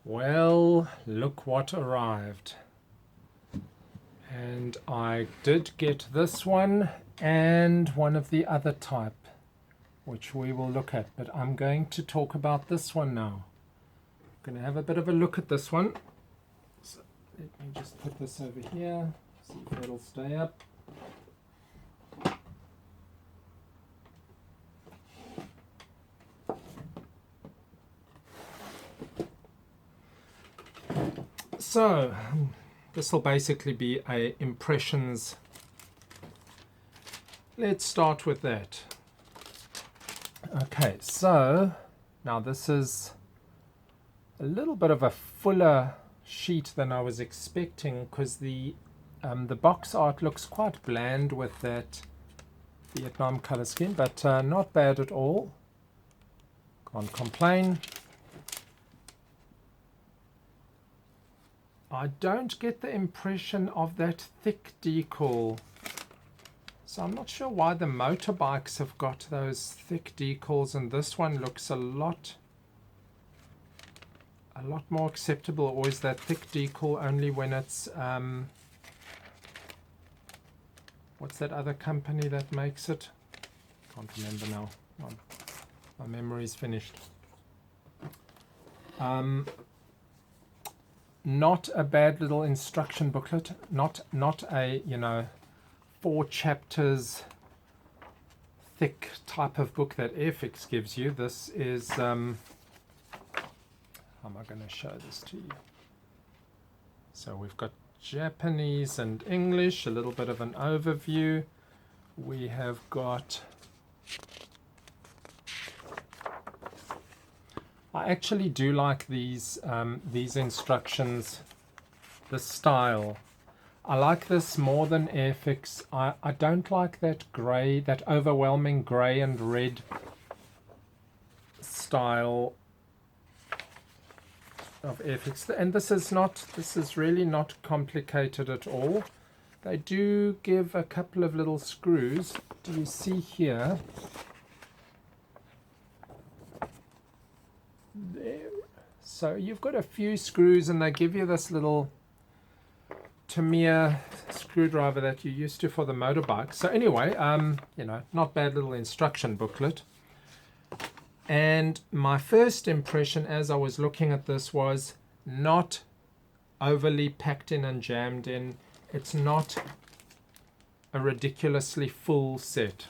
Well, look what arrived. And I did get this one and one of the other type, which we will look at. But I'm going to talk about this one now. I'm going to have a bit of a look at this one. So let me just put this over here, see if it'll stay up. So this will basically be a impressions. Let's start with that. Okay, so now this is a little bit of a fuller sheet than I was expecting, because the box art looks quite bland with that Vietnam color scheme, but not bad at all. Can't complain. I don't get the impression of that thick decal, so I'm not sure why the motorbikes have got those thick decals and this one looks a lot more acceptable. Or is that thick decal only when it's what's that other company that makes it? Can't remember now. My memory's finished. Not a bad little instruction booklet, not a 4 chapters thick type of book that Airfix gives you. This is how am I going to show this to you? So we've got Japanese and English, a little bit of an overview. We have got, I actually do like these instructions, the style. I like this more than Airfix. I don't like that grey, that overwhelming grey and red style of Airfix. And this is really not complicated at all. They do give a couple of little screws. Do you see here? There. So you've got a few screws and they give you this little Tamiya screwdriver that you're used to for the motorbike. So anyway, not bad little instruction booklet. And my first impression as I was looking at this was not overly packed in and jammed in. It's not a ridiculously full set.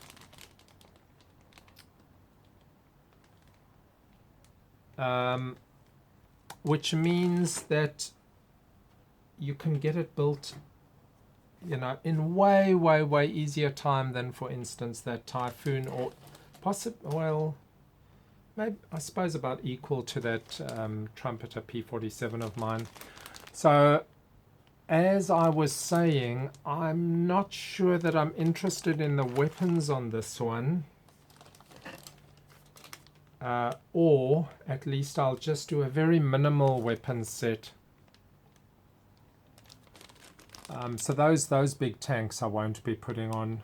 Which means that you can get it built, in way easier time than, for instance, that Typhoon, or maybe I suppose about equal to that Trumpeter P47 of mine. So, as I was saying, I'm not sure that I'm interested in the weapons on this one. Or at least I'll just do a very minimal weapon set. So those big tanks I won't be putting on.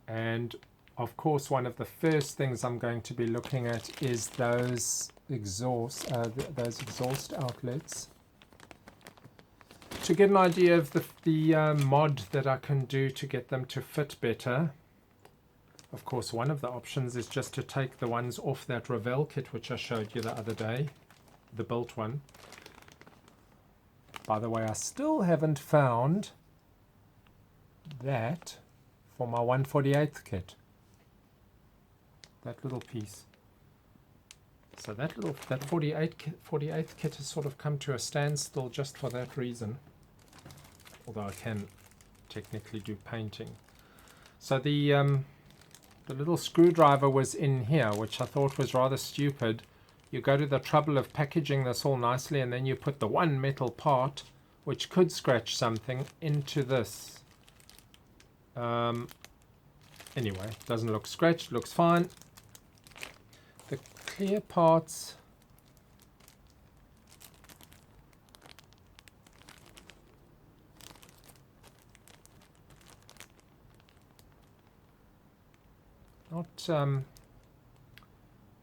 And of course, one of the first things I'm going to be looking at is those exhaust outlets, to get an idea of the mod that I can do to get them to fit better. Of course, one of the options is just to take the ones off that Revell kit, which I showed you the other day, the built one. By the way, I still haven't found that for my 1/48th kit. That little piece. So that 48th kit has sort of come to a standstill just for that reason. Although I can technically do painting. So the little screwdriver was in here, which I thought was rather stupid. You go to the trouble of packaging this all nicely, and then you put the one metal part, which could scratch something, into this. Anyway, doesn't look scratched, looks fine. The clear parts,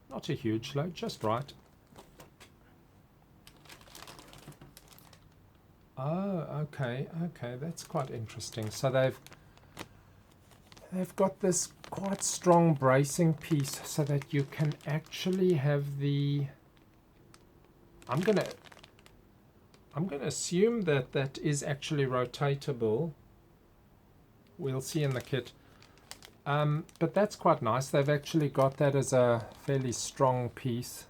not a huge load, just right. Oh, okay, okay, that's quite interesting. So they've got this quite strong bracing piece so that you can actually have the. I'm gonna assume that that is actually rotatable. We'll see in the kit. But that's quite nice. They've actually got that as a fairly strong piece.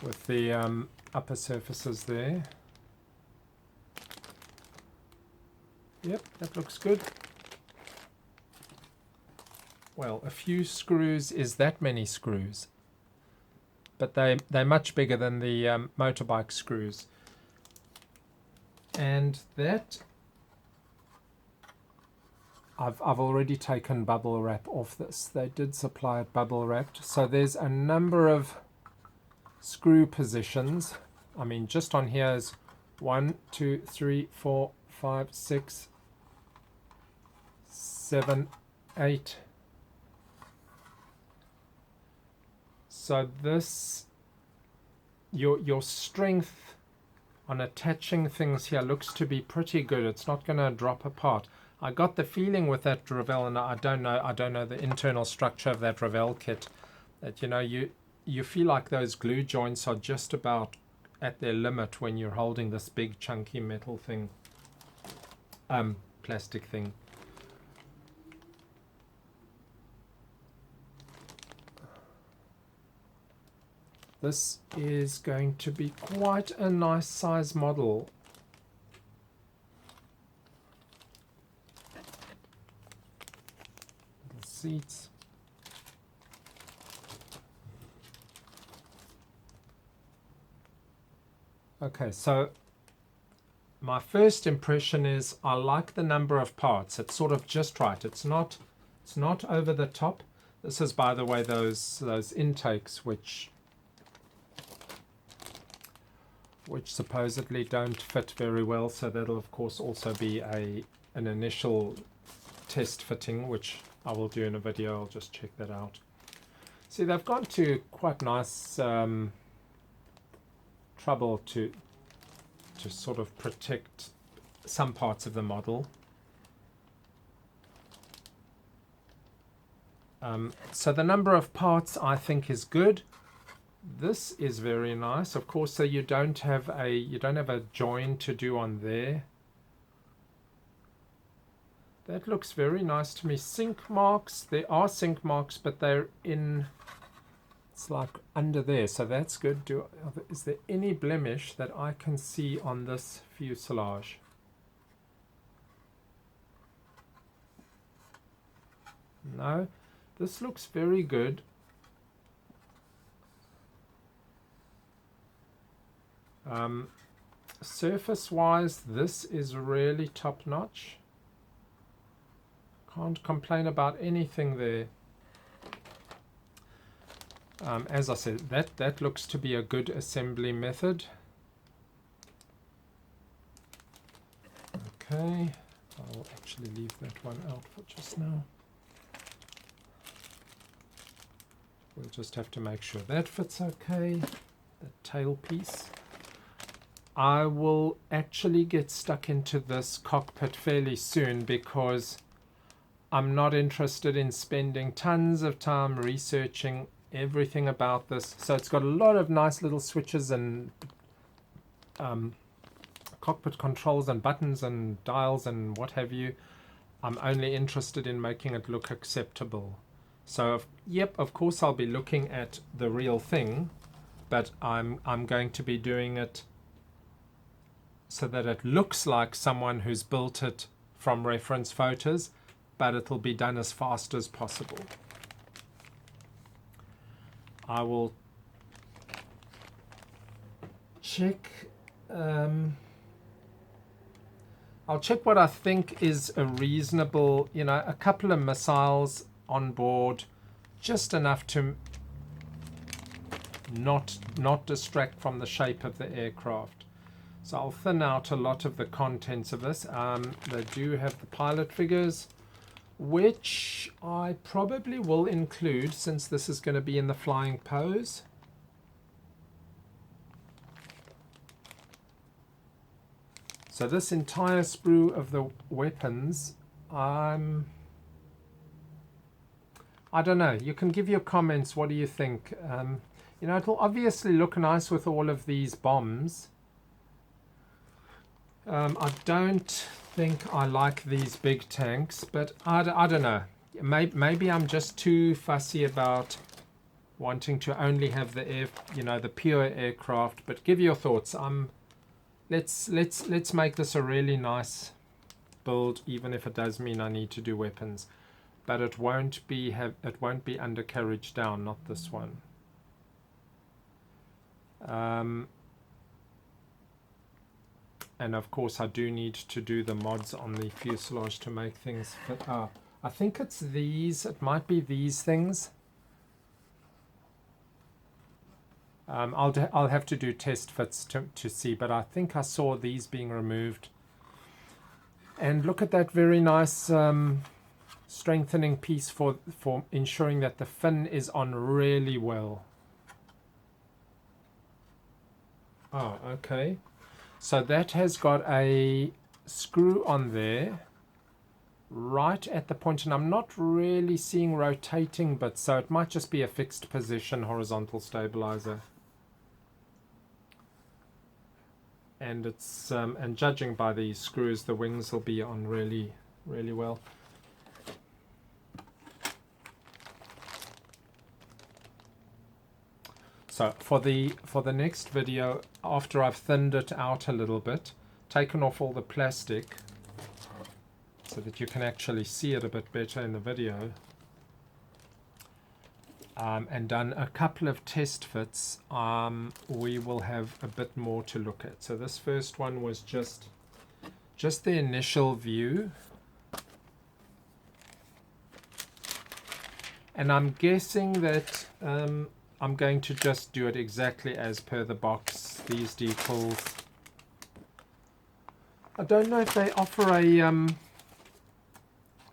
With the upper surfaces there. Yep, that looks good. Well, a few screws is that many screws. But they're much bigger than the motorbike screws. And that I've already taken bubble wrap off this. They did supply it bubble wrapped. So there's a number of screw positions. I mean, just on here is 1, 2, 3, 4, 5, 6, 7, 8. So this, your strength on attaching things here looks to be pretty good. It's not going to drop apart. I got the feeling with that Revell, and I don't know the internal structure of that Revell kit, that you feel like those glue joints are just about at their limit when you're holding this big chunky metal thing, plastic thing. This is going to be quite a nice size model. Little seats. Okay, so my first impression is I like the number of parts. It's sort of just right. It's not over the top. This is, by the way, those intakes which supposedly don't fit very well, so that'll of course also be an initial test fitting, which I will do in a video. I'll just check that out. See, they've gone to quite nice trouble to sort of protect some parts of the model. So the number of parts I think is good. This is very nice, of course, so you don't have a join to do on there. That looks very nice to me. Sink marks, there are sink marks, but they're in, it's like under there, so that's good. Is there any blemish that I can see on this fuselage? No, this looks very good. Surface wise, this is really top notch. Can't complain about anything there. As I said, that looks to be a good assembly method. Okay, I'll actually leave that one out for just now. We'll just have to make sure that fits okay, the tail piece. I will actually get stuck into this cockpit fairly soon because I'm not interested in spending tons of time researching everything about this. So it's got a lot of nice little switches and cockpit controls and buttons and dials and what have you. I'm only interested in making it look acceptable. So yep, of course I'll be looking at the real thing, but I'm going to be doing it so that it looks like someone who's built it from reference photos, but it'll be done as fast as possible. I will check, I'll check what I think is a reasonable, a couple of missiles on board, just enough to not distract from the shape of the aircraft. So I'll thin out a lot of the contents of this. They do have the pilot figures, which I probably will include since this is going to be in the flying pose. So this entire sprue of the weapons, I don't know. You can give your comments. What do you think? You know, it'll obviously look nice with all of these bombs. I don't think I like these big tanks, but I don't know. Maybe I'm just too fussy about wanting to only have the the pure aircraft. But give your thoughts. Let's make this a really nice build, even if it does mean I need to do weapons. But it won't be undercarriage down, not this one. And of course I do need to do the mods on the fuselage to make things fit. I think it's these, it might be these things. I'll have to do test fits to see, but I think I saw these being removed. And look at that very nice strengthening piece for ensuring that the fin is on really well. Oh, okay. So that has got a screw on there right at the point, and I'm not really seeing rotating bits, so it might just be a fixed position horizontal stabilizer. And it's and judging by these screws, the wings will be on really, really well. So for the next video, after I've thinned it out a little bit, taken off all the plastic so that you can actually see it a bit better in the video, and done a couple of test fits, we will have a bit more to look at. So this first one was just the initial view. And I'm guessing that I'm going to just do it exactly as per the box, these decals. I don't know if they offer a...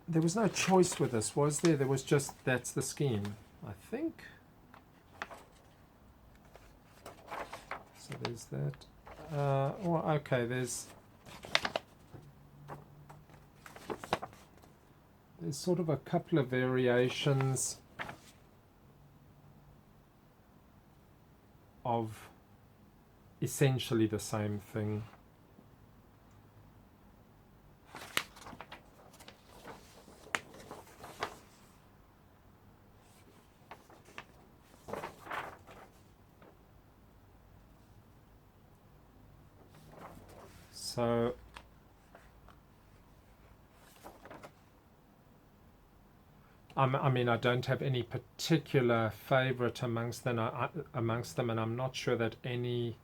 there was no choice with this, was there? There was just, that's the scheme, I think. So there's that. Oh, okay, there's sort of a couple of variations of essentially the same thing. So I mean, I don't have any particular favorite amongst them, and I'm not sure that anything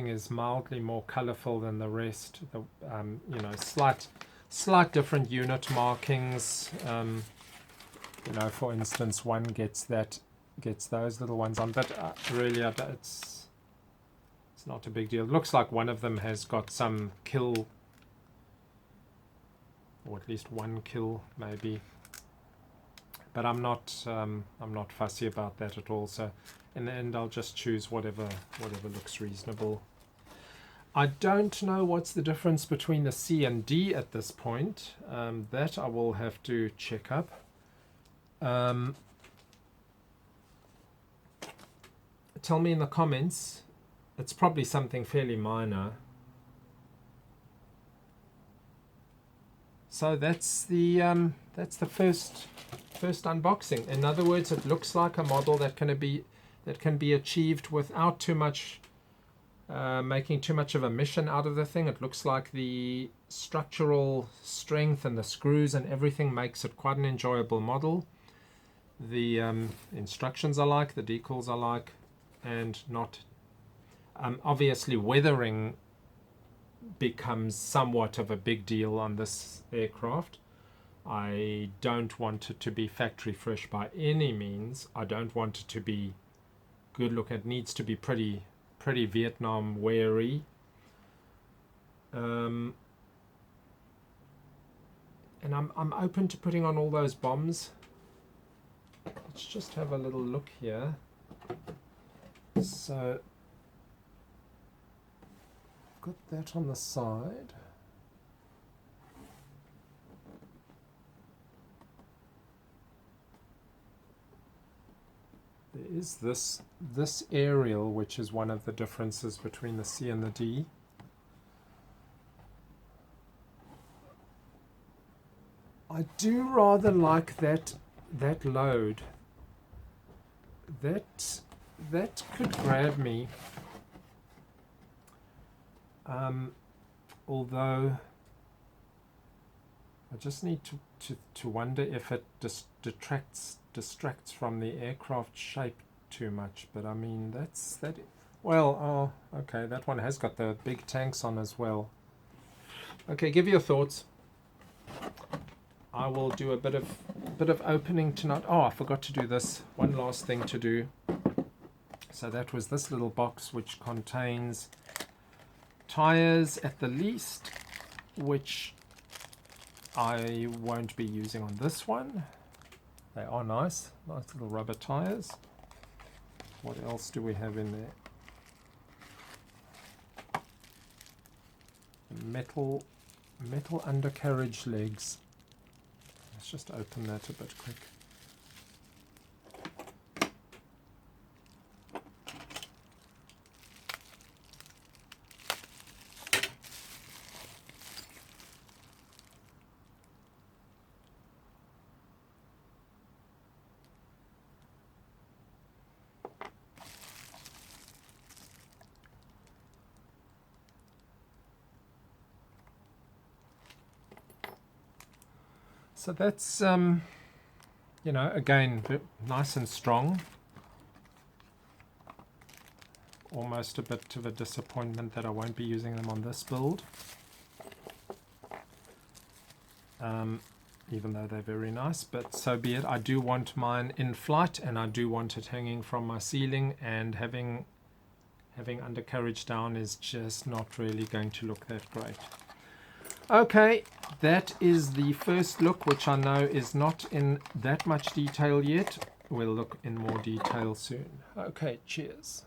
is mildly more colorful than the rest. You know, slight different unit markings. You know, for instance, one gets those little ones on, but really, it's not a big deal. It looks like one of them has got some kill, or at least one kill maybe, but I'm not fussy about that at all. So in the end, I'll just choose whatever looks reasonable. I don't know what's the difference between the C and D at this point. That I will have to check up. Tell me in the comments. It's probably something fairly minor. So that's the first unboxing. In other words, it looks like a model that can be achieved without too much making too much of a mission out of the thing. It looks like the structural strength and the screws and everything makes it quite an enjoyable model. The instructions I like, the decals I like, and not obviously weathering becomes somewhat of a big deal on this aircraft. I don't want it to be factory fresh by any means. I don't want it to be good looking. It needs to be pretty Vietnam weary. And I'm open to putting on all those bombs. Let's just have a little look here. So got that on the side. There is this aerial, which is one of the differences between the C and the D. I do rather like that load. That could grab me. Although I just need to wonder if it distracts from the aircraft shape too much. But I mean, that. Well, oh, okay, that one has got the big tanks on as well. Okay, give your thoughts. I will do a bit of opening tonight. Oh, I forgot to do this. One last thing to do. So that was this little box, which contains tires at the least, which I won't be using on this one. They are nice little rubber tires. What else do we have in there? Metal undercarriage legs. Let's just open that a bit quick. So that's, you know, again, nice and strong. Almost a bit of a disappointment that I won't be using them on this build. Even though they're very nice, but so be it. I do want mine in flight, and I do want it hanging from my ceiling, and having undercarriage down is just not really going to look that great. Okay, that is the first look, which I know is not in that much detail yet. We'll look in more detail soon. Okay, cheers.